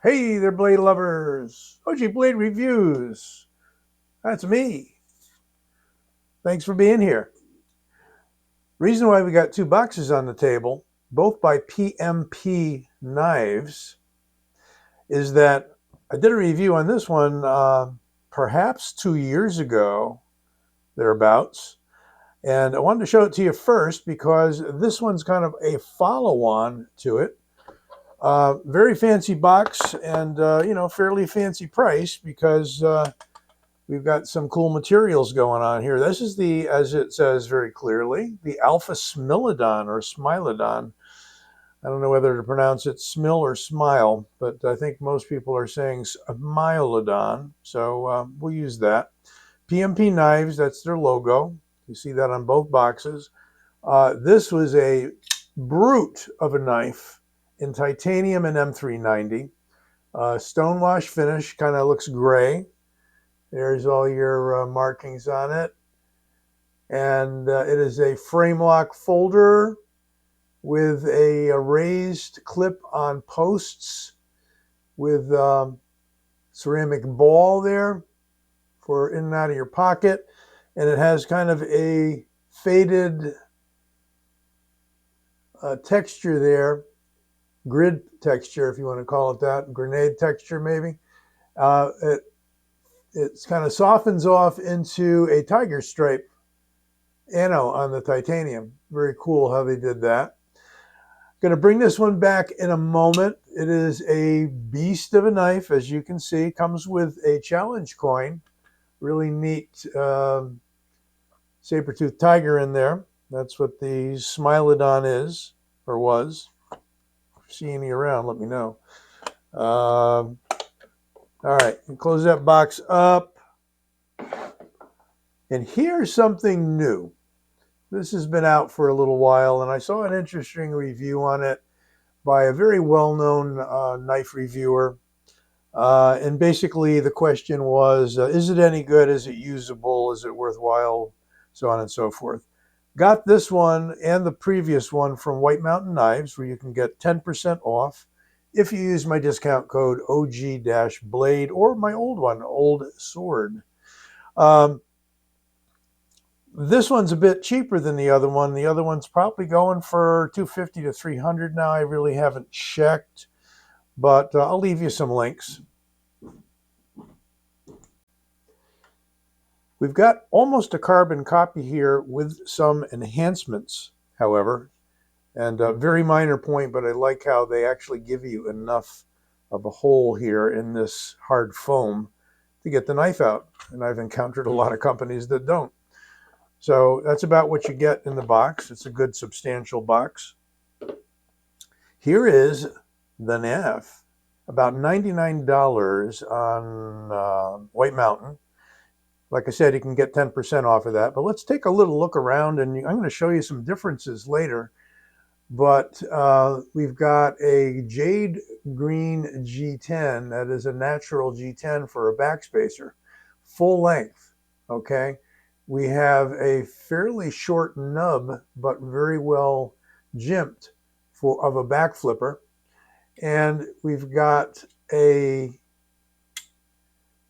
Hey there, blade lovers. OG Blade Reviews. That's me. Thanks for being here. Reason why we got two boxes on the table, both by PMP knives, is that I did a review on this one perhaps 2 years ago, thereabouts. And I wanted to show it to you first because this one's kind of a follow-on to it. Very fancy box and, fairly fancy price because we've got some cool materials going on here. This is the, as it says very clearly, the Alpha Smilodon or Smilodon. I don't know whether to pronounce it Smil or Smile, but I think most people are saying Smilodon, so we'll use that. PMP Knives, that's their logo. You see that on both boxes. This was a brute of a knife in titanium and M390. Stonewash finish, kind of looks gray. There's all your markings on it. And it is a frame lock folder with a raised clip on posts with ceramic ball there for in and out of your pocket. And it has kind of a faded texture there, grid texture, if you want to call it that, grenade texture maybe. It kind of softens off into a tiger stripe ano on the titanium. Very cool how they did that. Going to bring this one back in a moment. It is a beast of a knife, as you can see. Comes with a challenge coin. Really neat Sabertooth Tiger in there. That's what the Smilodon is, or was. If you see any around, let me know. All right, and close that box up. And here's something new. This has been out for a little while, and I saw an interesting review on it by a very well-known knife reviewer. And basically the question was, is it any good? Is it usable? Is it worthwhile? So on and so forth. Got this one and the previous one from White Mountain Knives, where you can get 10% off if you use my discount code OG-Blade or my old one, Old Sword. This one's a bit cheaper than the other one. The other one's probably going for $250 to $300 now. I really haven't checked, but I'll leave you some links. We've got almost a carbon copy here with some enhancements, however, and a very minor point, but I like how they actually give you enough of a hole here in this hard foam to get the knife out. And I've encountered a lot of companies that don't. So that's about what you get in the box. It's a good substantial box. Here is the knife, about $99 on White Mountain. Like I said, you can get 10% off of that. But let's take a little look around, and I'm going to show you some differences later. But we've got a jade green G10 that is a natural G10 for a backspacer, full length, okay? We have a fairly short nub, but very well jimped of a back flipper. And we've got a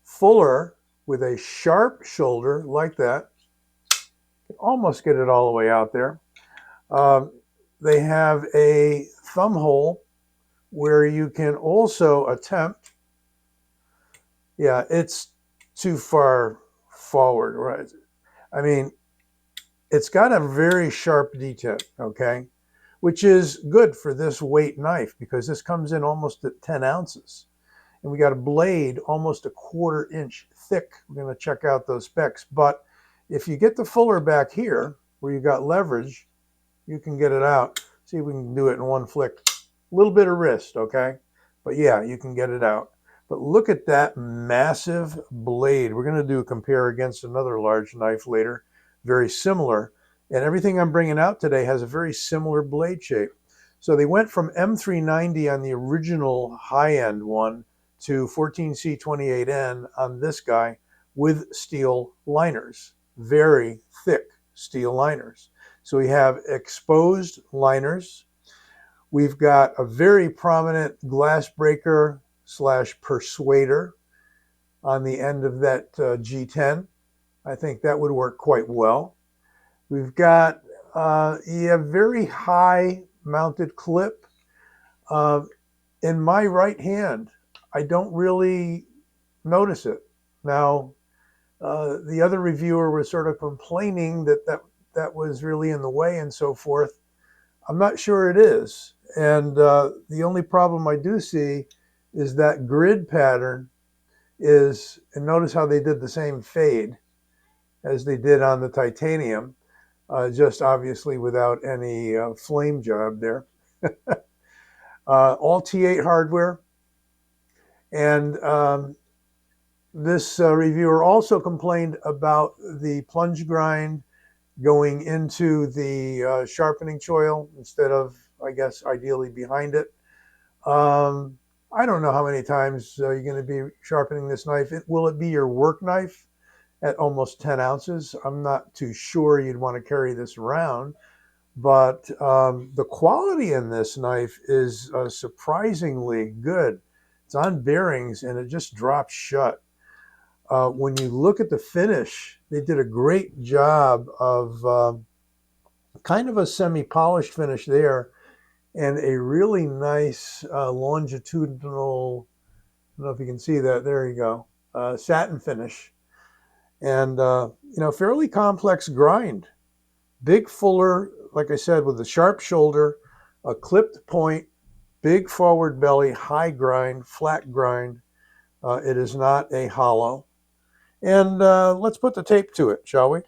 fuller with a sharp shoulder like that. You can almost get it all the way out there. They have a thumb hole where you can also attempt, yeah, it's too far forward, right? I mean, it's got a very sharp detent, okay, which is good for this weight knife because this comes in almost at 10 ounces. And we got a blade almost a 1/4 inch thick. We're going to check out those specs. But if you get the fuller back here, where you got leverage, you can get it out. See if we can do it in one flick. A little bit of wrist, okay? But yeah, you can get it out. But look at that massive blade. We're going to do a compare against another large knife later, very similar. And everything I'm bringing out today has a very similar blade shape. So they went from M390 on the original high-end one to 14C28N on this guy with steel liners, very thick steel liners. So we have exposed liners. We've got a very prominent glass breaker slash persuader on the end of that G10. I think that would work quite well. We've got a very high mounted clip. In my right hand, I don't really notice it. Now, the other reviewer was sort of complaining that was really in the way and so forth. I'm not sure it is. And the only problem I do see is that grid pattern is, and notice how they did the same fade as they did on the titanium, just obviously without any flame job there. All T8 hardware. And this reviewer also complained about the plunge grind going into the sharpening choil instead of, I guess, ideally behind it. I don't know how many times you're going to be sharpening this knife. Will it be your work knife at almost 10 ounces? I'm not too sure you'd want to carry this around, but the quality in this knife is surprisingly good. It's on bearings and it just drops shut. When you look at the finish, they did a great job of kind of a semi-polished finish there and a really nice longitudinal, I don't know if you can see that, there you go, satin finish. And, fairly complex grind. Big fuller, like I said, with a sharp shoulder, a clipped point, big forward belly, high grind, flat grind. It is not a hollow. And let's put the tape to it, shall we?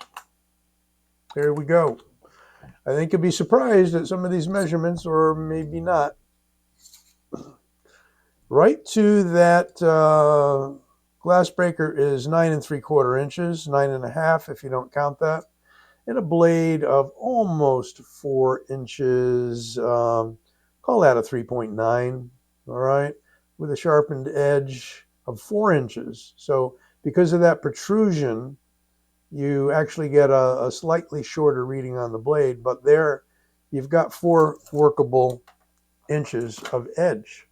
There we go. I think you'll be surprised at some of these measurements, or maybe not. Right to that glass breaker is 9 3/4 inches, 9.5 if you don't count that, and a blade of almost 4 inches. Call that a 3.9. All right, with a sharpened edge of 4 inches. So because of that protrusion, you actually get a slightly shorter reading on the blade, but there you've got 4 workable inches of edge.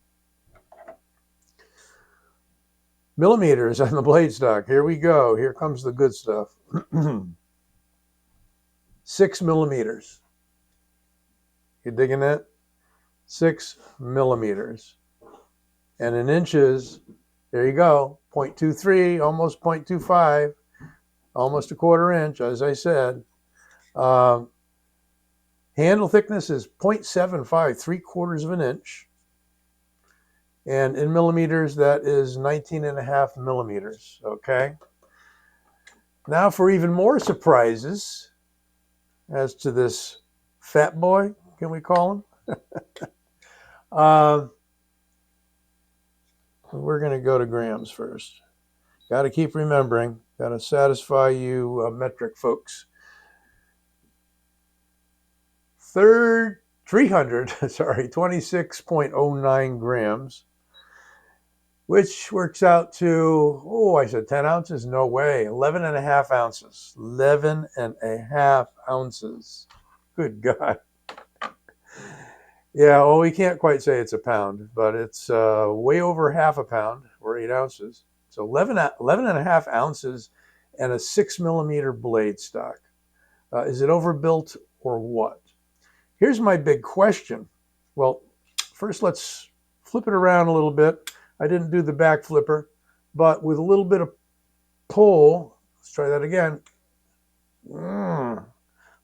Millimeters on the blade stock. Here we go. Here comes the good stuff. 6 millimeters. You digging that? 6 millimeters. And in inches, there you go. 0.23, almost 0.25. Almost a 1/4 inch, as I said. Handle thickness is 0.75, 3/4 of an inch. And in millimeters, that is 19.5 millimeters, okay? Now for even more surprises as to this fat boy, can we call him? We're going to go to grams first. Got to keep remembering. Got to satisfy you metric folks. 26.09 grams, which works out to, I said 10 ounces? No way. 11.5 ounces. 11.5 ounces. Good God. Yeah, well, we can't quite say it's a pound, but it's way over half a pound, or 8 ounces. So 11.5 ounces and a 6 millimeter blade stock. Is it overbuilt or what? Here's my big question. Well, first let's flip it around a little bit. I didn't do the back flipper, but with a little bit of pull, let's try that again.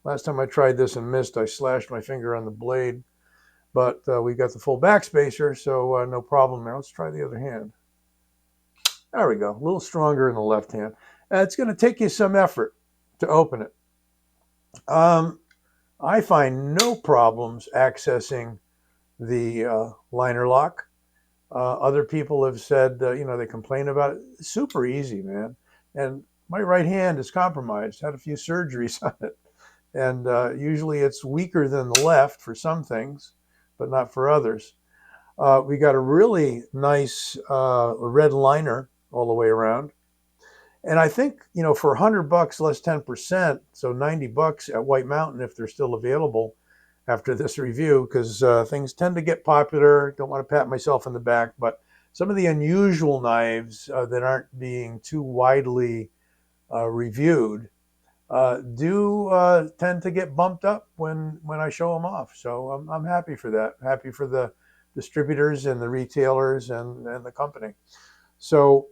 Last time I tried this and missed, I slashed my finger on the blade, but we got the full back spacer, so no problem there. Let's try the other hand. There we go, a little stronger in the left hand. It's going to take you some effort to open it. I find no problems accessing the liner lock. Other people have said, they complain about it. It's super easy, man. And my right hand is compromised, had a few surgeries on it. And usually it's weaker than the left for some things, but not for others. We got a really nice red liner all the way around. And I think, for $100 less 10%, so $90 at White Mountain if they're still available after this review, because things tend to get popular. Don't want to pat myself in the back, but some of the unusual knives that aren't being too widely reviewed do tend to get bumped up when I show them off. So I'm happy for that. Happy for the distributors and the retailers and the company. So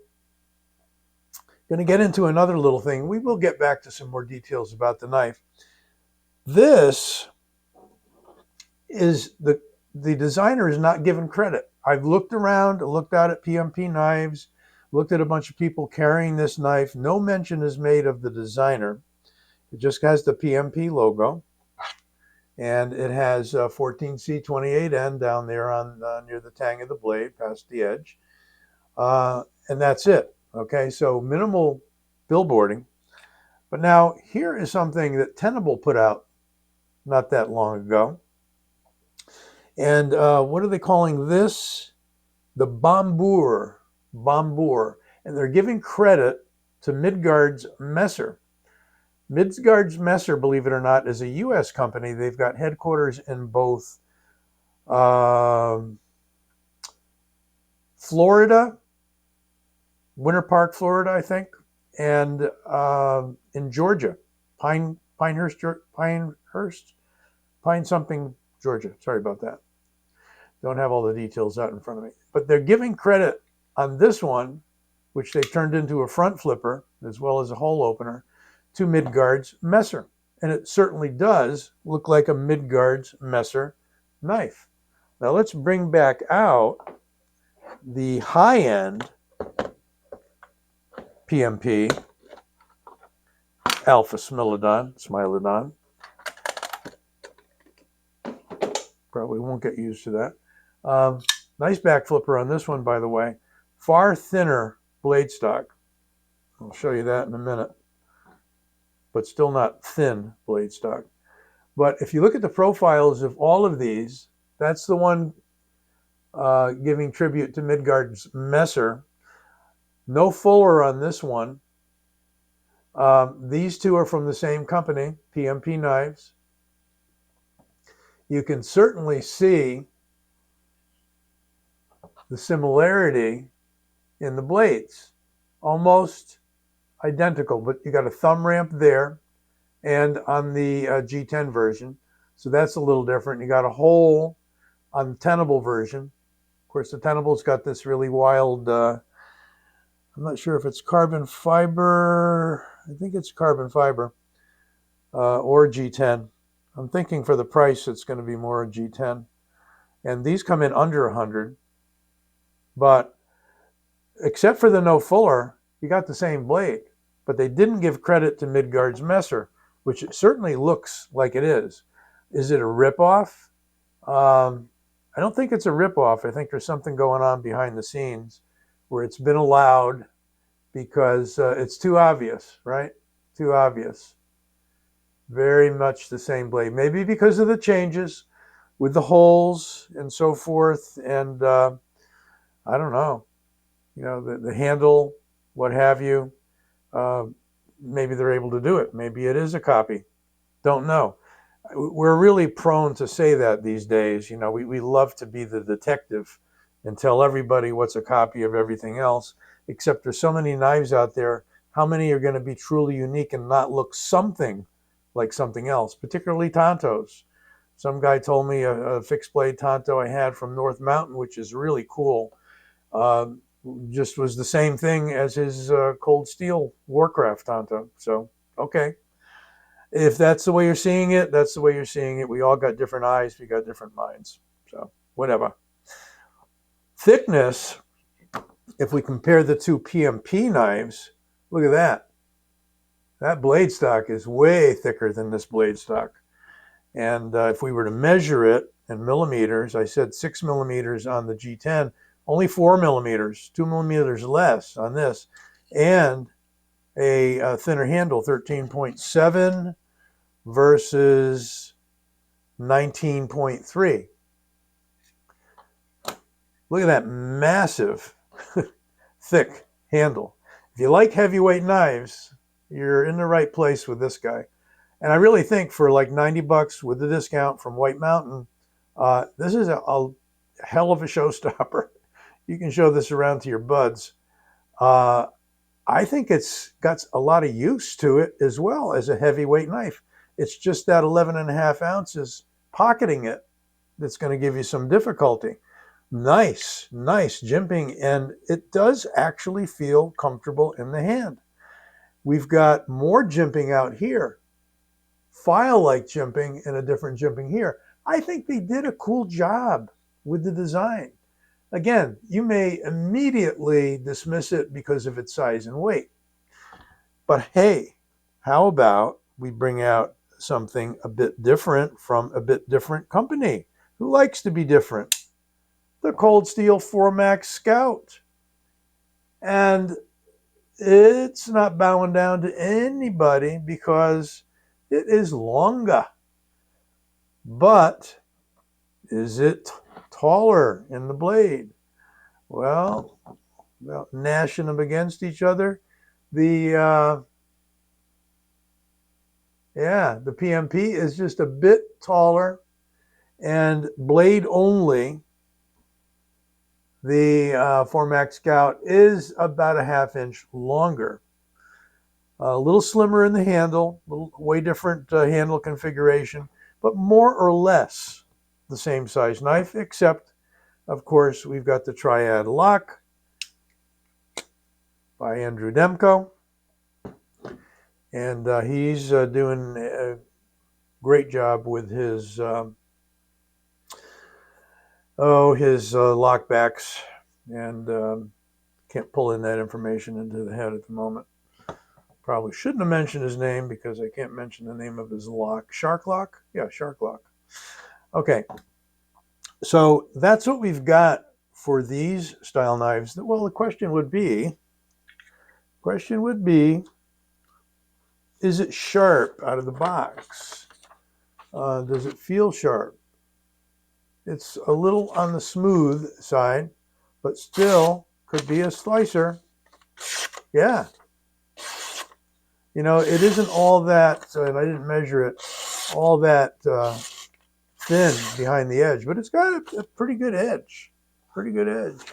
going to get into another little thing. We will get back to some more details about the knife. This is the designer is not given credit. I've looked around, looked out at PMP knives, looked at a bunch of people carrying this knife. No mention is made of the designer. It just has the PMP logo, and it has 14C28N down there on near the tang of the blade, past the edge, and that's it. Okay, so minimal billboarding. But now here is something that Tenable put out not that long ago, and what are they calling this? The Bombour, and they're giving credit to Midgard's Messer. Midgard's Messer, believe it or not, is a U.S. company. They've got headquarters in both Florida, Winter Park, Florida, I think, and in Georgia, Pine something, Georgia. Sorry about that. Don't have all the details out in front of me. But they're giving credit on this one, which they turned into a front flipper as well as a hole opener, to Midgard's Messer. And it certainly does look like a Midgard's Messer knife. Now let's bring back out the high-end PMP Alpha Smilodon. Probably won't get used to that. Nice back flipper on this one, by the way. Far thinner blade stock. I'll show you that in a minute. But still not thin blade stock. But if you look at the profiles of all of these, that's the one giving tribute to Midgard's Messer. No fuller on this one. These two are from the same company, PMP Knives. You can certainly see the similarity in the blades. Almost identical, but you got a thumb ramp there and on the G10 version. So that's a little different. You got a hole on the Tenable version. Of course, the Tenable's got this really wild, I'm not sure if it's carbon fiber. I think it's carbon fiber or G10. I'm thinking for the price, it's going to be more a G10. And these come in under 100. But except for the no fuller, you got the same blade. But they didn't give credit to Midgard's Messer, which it certainly looks like it is. Is it a ripoff? I don't think it's a ripoff. I think there's something going on behind the scenes where it's been allowed because it's too obvious, right? Too obvious. Very much the same blade. Maybe because of the changes with the holes and so forth. And I don't know, you know, the handle, what have you. Maybe they're able to do it. Maybe it is a copy. Don't know. We're really prone to say that these days. You know, we love to be the detective and tell everybody what's a copy of everything else, except there's so many knives out there. How many are going to be truly unique and not look something like something else, particularly Tontos? Some guy told me a fixed blade Tonto I had from North Mountain, which is really cool, just was the same thing as his Cold Steel Warcraft Tonto. So, okay. If that's the way you're seeing it, that's the way you're seeing it. We all got different eyes. We got different minds. So, whatever. Thickness, if we compare the two PMP knives, look at that. That blade stock is way thicker than this blade stock. And if we were to measure it in millimeters, I said 6 millimeters on the G10, only 4 millimeters, 2 millimeters less on this, and a thinner handle, 13.7 versus 19.3. Look at that massive, thick handle. If you like heavyweight knives, you're in the right place with this guy. And I really think for like $90 with the discount from White Mountain, this is a hell of a showstopper. You can show this around to your buds. I think it's got a lot of use to it as well as a heavyweight knife. It's just that 11.5 ounces pocketing it that's going to give you some difficulty. Nice jimping, and it does actually feel comfortable in the hand. We've got more jimping out here, file-like jimping and a different jimping here. I think they did a cool job with the design. Again, you may immediately dismiss it because of its size and weight. But hey, how about we bring out something a bit different from a bit different company? Who likes to be different? The Cold Steel 4MAX Scout. And it's not bowing down to anybody because it is longer. But is it taller in the blade? Well, gnashing them against each other. The PMP is just a bit taller, and blade only. The 4MAX Scout is about a 1/2 inch longer. A little slimmer in the handle, way different handle configuration, but more or less the same size knife, except, of course, we've got the Triad lock by Andrew Demko. And he's doing a great job with his lockbacks, and can't pull in that information into the head at the moment. Probably shouldn't have mentioned his name because I can't mention the name of his lock. Shark Lock? Yeah, Shark Lock. Okay, so that's what we've got for these style knives. Well, the question would be, is it sharp out of the box? Does it feel sharp? It's a little on the smooth side, but still could be a slicer. Yeah. You know, it isn't all that, and I didn't measure it, all that thin behind the edge, but it's got a pretty good edge. Pretty good edge.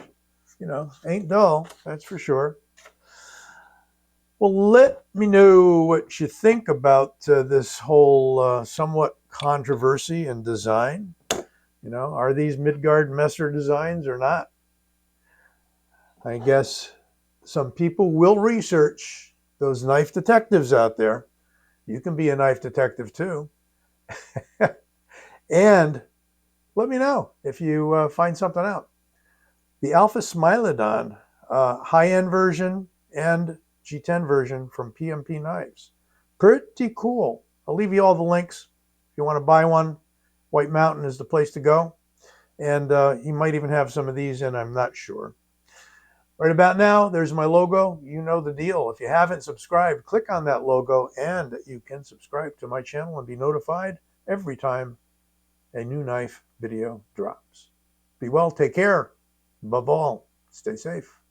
You know, ain't dull, that's for sure. Well, let me know what you think about this whole somewhat controversy in design. You know, are these Midgard Messer designs or not? I guess some people will research those knife detectives out there. You can be a knife detective too. And let me know if you find something out. The Alpha Smilodon high-end version and G10 version from PMP Knives. Pretty cool. I'll leave you all the links. If you want to buy one, White Mountain is the place to go. And he might even have some of these in, I'm not sure. Right about now, there's my logo. You know the deal. If you haven't subscribed, click on that logo, and you can subscribe to my channel and be notified every time a new knife video drops. Be well, take care. Above all, stay safe.